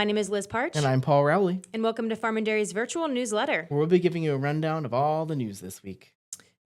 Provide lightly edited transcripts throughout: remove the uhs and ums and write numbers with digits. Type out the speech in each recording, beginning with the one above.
My name is Liz Partsch. And I'm Paul Rowley. And welcome to Farm and Dairy's virtual newsletter. Where we'll be giving you a rundown of all the news this week.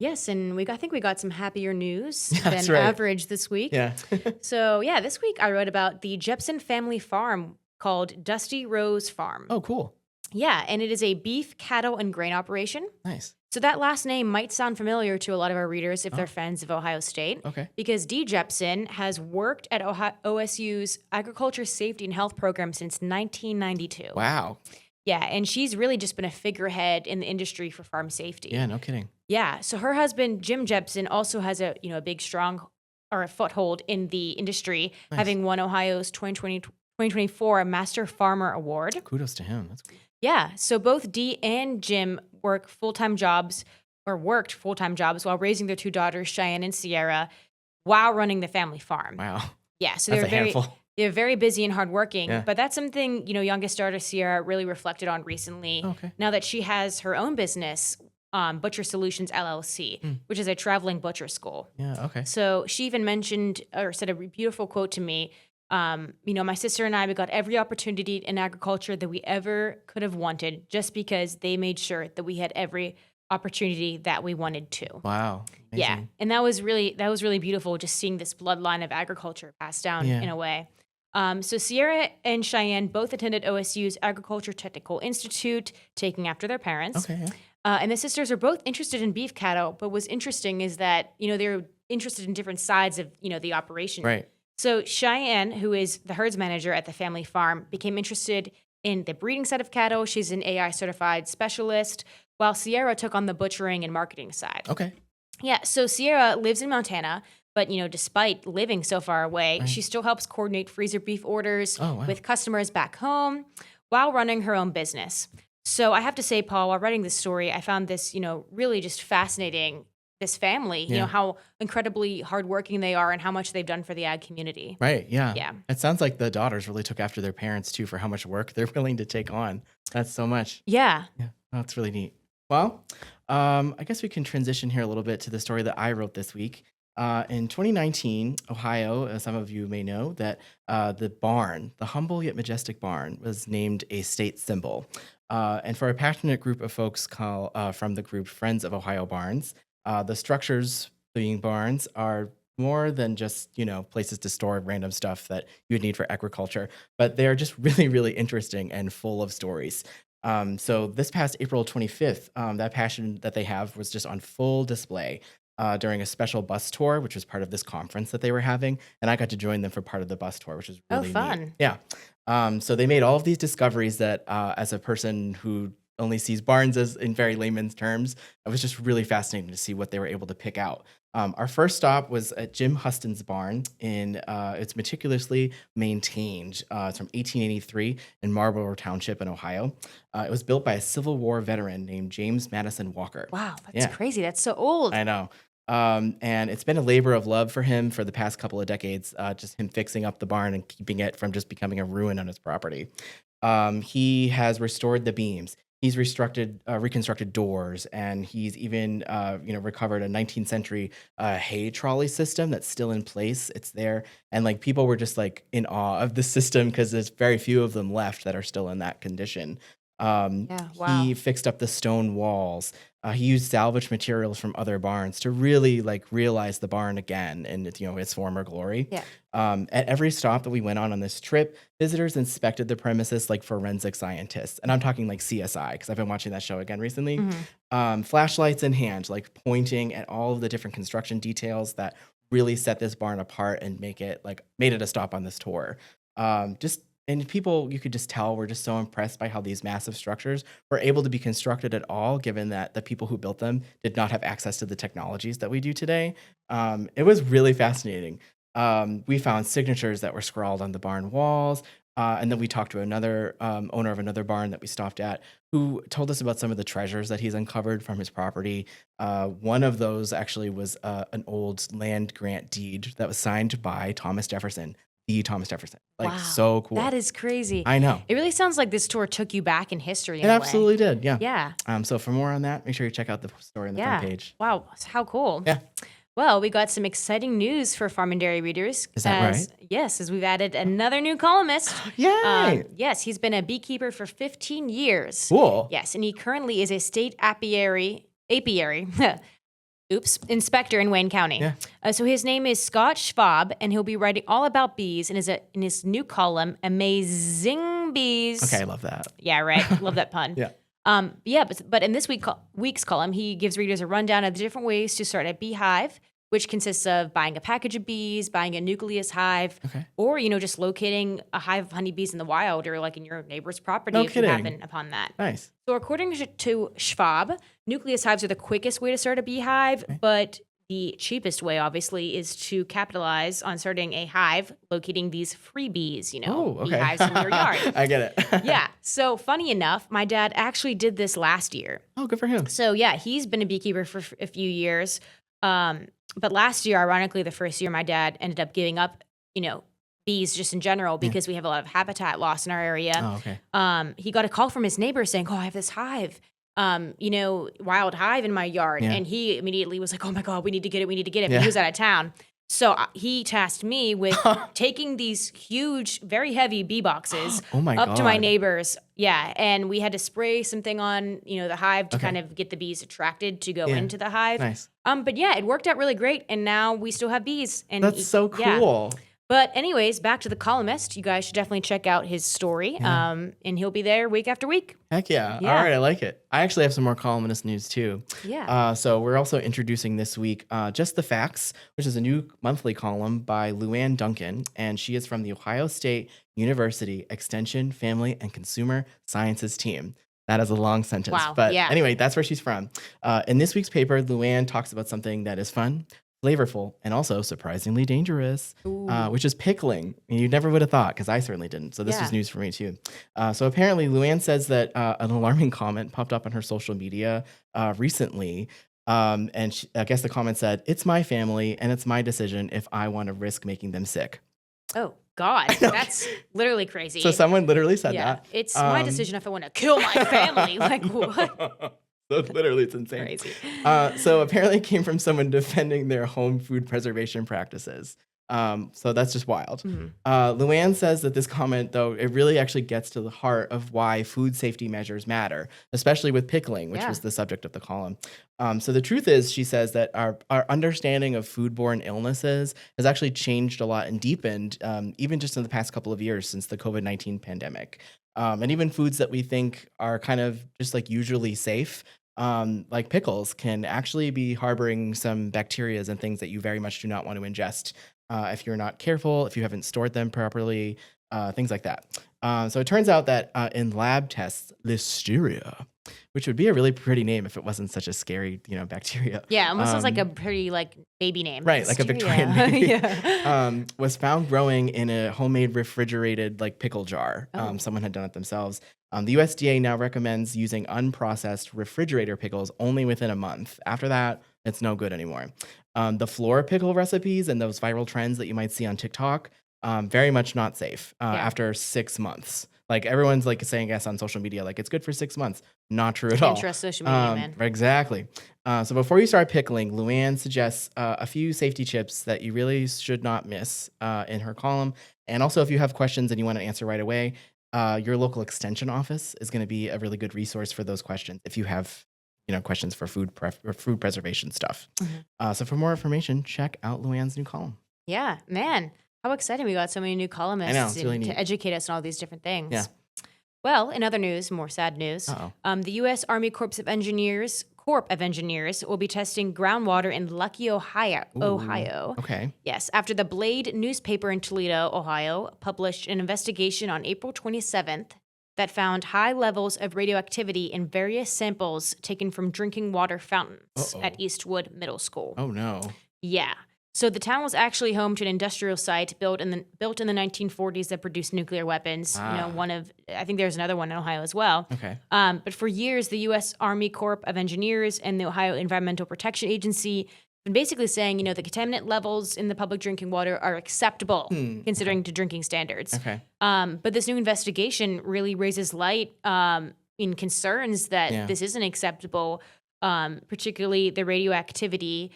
Yes, and I think we got some happier news That's than right. average this week. Yeah. So, this week I wrote about the Jepsen family farm called Dusty Rose Farm. Oh, cool. Yeah, and it is a beef, cattle, and grain operation. Nice. So that last name might sound familiar to a lot of our readers if they're fans of Ohio State. Okay. Because Dee Jepsen has worked at OSU's Agriculture Safety and Health Program since 1992. Wow. Yeah, and she's really just been a figurehead in the industry for farm safety. Yeah, no kidding. Yeah, so her husband, Jim Jepsen, also has a big, strong, or a foothold in the industry, Nice. having won Ohio's 2024 Master Farmer Award. Kudos to him. That's cool. Yeah, so both Dee and Jim worked full-time jobs while raising their two daughters, Cheyenne and Sierra, while running the family farm. Wow. Yeah, so That's a handful. They're very busy and hardworking, Yeah. but that's something, youngest daughter Sierra really reflected on recently. Okay. Now that she has her own business, Butcher Solutions LLC, which is a traveling butcher school. Yeah, okay. So she even mentioned or said a beautiful quote to me. My sister and I, we got every opportunity in agriculture that we ever could have wanted just because they made sure that we had every opportunity that we wanted to. Wow. Amazing. Yeah. And that was really beautiful, just seeing this bloodline of agriculture passed down in a way. So Sierra and Cheyenne both attended OSU's Agriculture Technical Institute, taking after their parents. Okay, yeah. And the sisters are both interested in beef cattle, but what's interesting is that, they're interested in different sides of, the operation. Right. So Cheyenne, who is the herds manager at the family farm, became interested in the breeding side of cattle. She's an AI certified specialist, while Sierra took on the butchering and marketing side. Okay. Yeah, so Sierra lives in Montana, but, despite living so far away, she still helps coordinate freezer beef orders with customers back home while running her own business. So I have to say, Paul, while writing this story, I found this, really just fascinating, this family, how incredibly hardworking they are and how much they've done for the ag community. Right, yeah. Yeah. It sounds like the daughters really took after their parents, too, for how much work they're willing to take on. That's so much. Yeah. Yeah, that's really neat. Well, I guess we can transition here a little bit to the story that I wrote this week. In 2019, Ohio, as some of you may know, that the barn, the humble yet majestic barn, was named a state symbol. And for a passionate group of folks from the group Friends of Ohio Barns, the structures being barns are more than just, places to store random stuff that you would need for agriculture, but they are just really, really interesting and full of stories. So this past April 25th, that passion that they have was just on full display during a special bus tour, which was part of this conference that they were having. And I got to join them for part of the bus tour, which was really fun. neat. Yeah. So they made all of these discoveries that as a person who only sees barns as in very layman's terms, it was just really fascinating to see what they were able to pick out. Our first stop was at Jim Huston's barn. It's meticulously maintained. It's from 1883 in Marlborough Township in Ohio. It was built by a Civil War veteran named James Madison Walker. Wow, that's crazy. That's so old. I know. And it's been a labor of love for him for the past couple of decades, just him fixing up the barn and keeping it from just becoming a ruin on his property. He has restored the beams. He's reconstructed doors, and he's even, recovered a 19th century hay trolley system that's still in place. It's there, and people were just in awe of the system because there's very few of them left that are still in that condition. Wow. He fixed up the stone walls. He used salvage materials from other barns to really realize the barn again in its former glory. Yeah. At every stop that we went on this trip, visitors inspected the premises like forensic scientists, and I'm talking like CSI because I've been watching that show again recently. Flashlights in hand, pointing at all of the different construction details that really set this barn apart and made it a stop on this tour. And people, you could just tell, were just so impressed by how these massive structures were able to be constructed at all, given that the people who built them did not have access to the technologies that we do today. It was really fascinating. We found signatures that were scrawled on the barn walls. And then we talked to another owner of another barn that we stopped at, who told us about some of the treasures that he's uncovered from his property. One of those actually was an old land grant deed that was signed by Thomas Jefferson. Thomas Jefferson. Wow, so cool. That is crazy. I know. It really sounds like this tour took you back in history. It absolutely did. Yeah. Yeah. So for more on that, make sure you check out the story on the front page. Wow. How cool. Yeah. Well, we got some exciting news for farm and dairy readers. Is that right? Yes, as we've added another new columnist. Yay! Yes, he's been a beekeeper for 15 years. Cool. Yes, and he currently is a state apiary inspector in Wayne County. Yeah. So his name is Scott Schwab, and he'll be writing all about bees in his new column, Amazing Bees. Okay, I love that. Yeah, right. Love that pun. Yeah. But in this week's column, he gives readers a rundown of the different ways to start a beehive, which consists of buying a package of bees, buying a nucleus hive, or, just locating a hive of honeybees in the wild or like in your neighbor's property if you happen upon that. Nice. So according to Schwab, nucleus hives are the quickest way to start a beehive, but the cheapest way, obviously, is to capitalize on starting a hive, locating these freebies, beehives from your yard. I get it. Yeah. So funny enough, my dad actually did this last year. Oh, good for him. So yeah, he's been a beekeeper for a few years. But last year, ironically, the first year, my dad ended up giving up, bees just in general because we have a lot of habitat loss in our area. Oh, okay. He got a call from his neighbor saying, "Oh, I have this hive. Wild hive in my yard." Yeah. And he immediately was like, "Oh my God, we need to get it. We need to get it." But he was out of town. So he tasked me with taking these huge, very heavy bee boxes up to my neighbors. Yeah. And we had to spray something on, the hive to kind of get the bees attracted to go into the hive. Nice. But yeah, it worked out really great. And now we still have bees. And that's so cool. Yeah. But anyways, back to the columnist. You guys should definitely check out his story. And he'll be there week after week. Heck yeah. All right, I like it. I actually have some more columnist news too. Yeah. So we're also introducing this week Just the Facts, which is a new monthly column by Luann Duncan. And she is from the Ohio State University Extension, Family, and Consumer Sciences team. That is a long sentence. Wow. But anyway, that's where she's from. In this week's paper, Luann talks about something that is fun, flavorful, and also surprisingly dangerous, which is pickling. And you never would have thought, because I certainly didn't. So this was news for me too. So apparently Luann says that an alarming comment popped up on her social media recently. And I guess the comment said, "It's my family and it's my decision if I want to risk making them sick." Oh, God. That's literally crazy. So someone literally said that. It's my decision if I want to kill my family. Like, what? So literally, it's insane. Crazy. So apparently it came from someone defending their home food preservation practices. So that's just wild. Luann says that this comment, though, it really actually gets to the heart of why food safety measures matter, especially with pickling, which was the subject of the column. So the truth is, she says that our understanding of foodborne illnesses has actually changed a lot and deepened, even just in the past couple of years since the COVID-19 pandemic. And even foods that we think are kind of just like usually safe, like pickles, can actually be harboring some bacteria and things that you very much do not want to ingest if you're not careful, if you haven't stored them properly, things like that. So it turns out that in lab tests, Listeria, which would be a really pretty name if it wasn't such a scary, bacteria. Yeah, almost sounds like a pretty baby name. Right, like a Victorian baby. Was found growing in a homemade refrigerated pickle jar. Someone had done it themselves. The USDA now recommends using unprocessed refrigerator pickles only within a month. After that, it's no good anymore. The floor pickle recipes and those viral trends that you might see on TikTok, very much not safe after 6 months. Everyone's saying yes on social media, it's good for 6 months. Not true at all. Can't trust social media, man. Exactly. So before you start pickling, Luann suggests a few safety tips that you really should not miss in her column. And also, if you have questions and you want to answer right away, your local extension office is going to be a really good resource for those questions if you have questions for food preservation stuff. So for more information, check out Luann's new column. Yeah, man. How exciting we got so many new columnists it's really neat. To educate us on all these different things. Yeah. Well, in other news, more sad news, the U.S. Army Corps of Engineers will be testing groundwater in Lucky, Ohio. Okay. Yes, after the Blade newspaper in Toledo, Ohio, published an investigation on April 27th that found high levels of radioactivity in various samples taken from drinking water fountains at Eastwood Middle School. Oh, no. Yeah. So the town was actually home to an industrial site built in the 1940s that produced nuclear weapons. I think there's another one in Ohio as well. Okay. But for years, the U.S. Army Corps of Engineers and the Ohio Environmental Protection Agency have been basically saying, the contaminant levels in the public drinking water are acceptable considering to drinking standards. Okay. But this new investigation really raises light in concerns that this isn't acceptable. particularly the radioactivity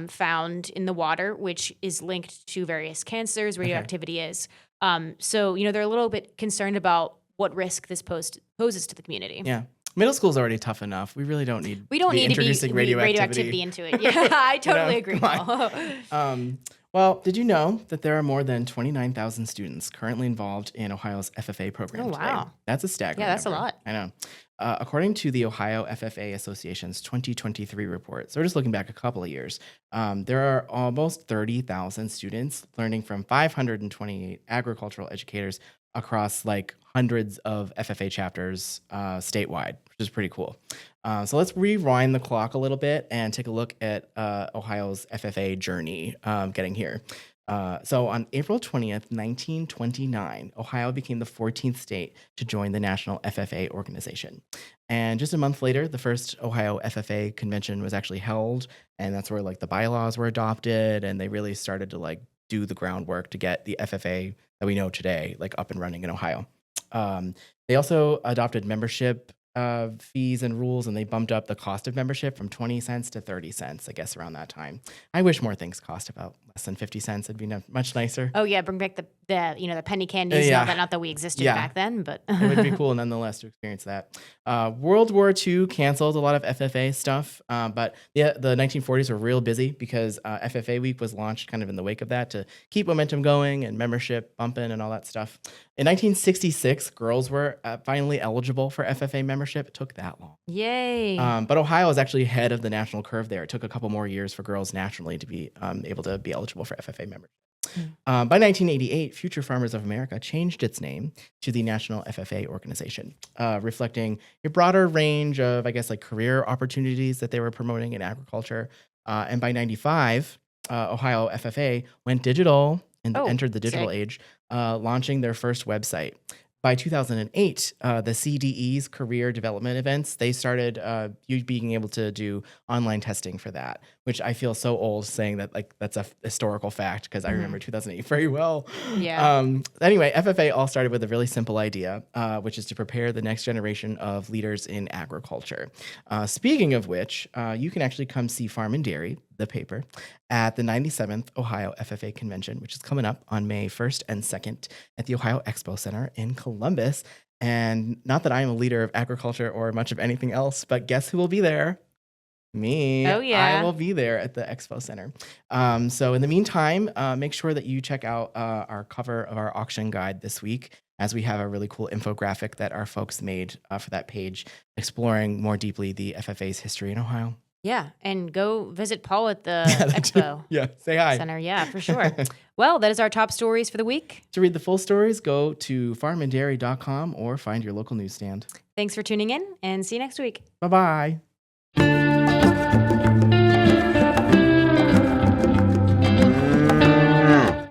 found in the water, which is linked to various cancers. Radioactivity is. So, they're a little bit concerned about what risk this poses to the community. Yeah. Middle school's already tough enough. We really don't need to be introducing radioactivity into it. Yeah, I totally agree, Paul. Well, did you know that there are more than 29,000 students currently involved in Ohio's FFA program today? Wow. That's a staggering Yeah, that's number. a lot. I know. According to the Ohio FFA Association's 2023 report, so we're just looking back a couple of years, there are almost 30,000 students learning from 528 agricultural educators across like hundreds of FFA chapters statewide, which is pretty cool. So let's rewind the clock a little bit and take a look at Ohio's FFA journey getting here. So on April 20th, 1929, Ohio became the 14th state to join the National FFA organization. And just a month later, the first Ohio FFA convention was actually held, and that's where like the bylaws were adopted, and they really started to like do the groundwork to get the FFA that we know today like up and running in Ohio. They also adopted membership fees and rules, and they bumped up the cost of membership from 20 cents to 30 cents, I guess, around that time. I wish more things cost about less than 50 cents. It'd be much nicer. Oh yeah, bring back the penny candies. Yeah. Not that we existed back then, but it would be cool nonetheless to experience that. World War II canceled a lot of FFA stuff, but the 1940s were real busy because FFA Week was launched kind of in the wake of that to keep momentum going and membership bumping and all that stuff. In 1966, girls were finally eligible for FFA membership. It took that long. Yay. But Ohio is actually ahead of the national curve there. It took a couple more years for girls nationally to be able to be eligible for FFA membership. By 1988, Future Farmers of America changed its name to the National FFA Organization, reflecting a broader range of, I guess, like career opportunities that they were promoting in agriculture. And by 95, Ohio FFA went digital and entered the digital age, launching their first website. By 2008, the CDE's career development events, they started you being able to do online testing for that, which I feel so old saying that like that's a historical fact because I remember 2008 very well. Yeah. Anyway, FFA all started with a really simple idea, which is to prepare the next generation of leaders in agriculture. Speaking of which, you can actually come see Farm and Dairy, the paper, at the 97th Ohio FFA Convention, which is coming up on May 1st and 2nd at the Ohio Expo Center in Columbus. And not that I am a leader of agriculture or much of anything else, but guess who will be there? Me. Oh, yeah. I will be there at the Expo Center. So in the meantime, make sure that you check out our cover of our auction guide this week, as we have a really cool infographic that our folks made for that page, exploring more deeply the FFA's history in Ohio. Yeah, and go visit Paul at the Expo say hi. Center. Yeah, for sure. Well, that is our top stories for the week. To read the full stories, go to farmanddairy.com or find your local newsstand. Thanks for tuning in, and see you next week. Bye-bye.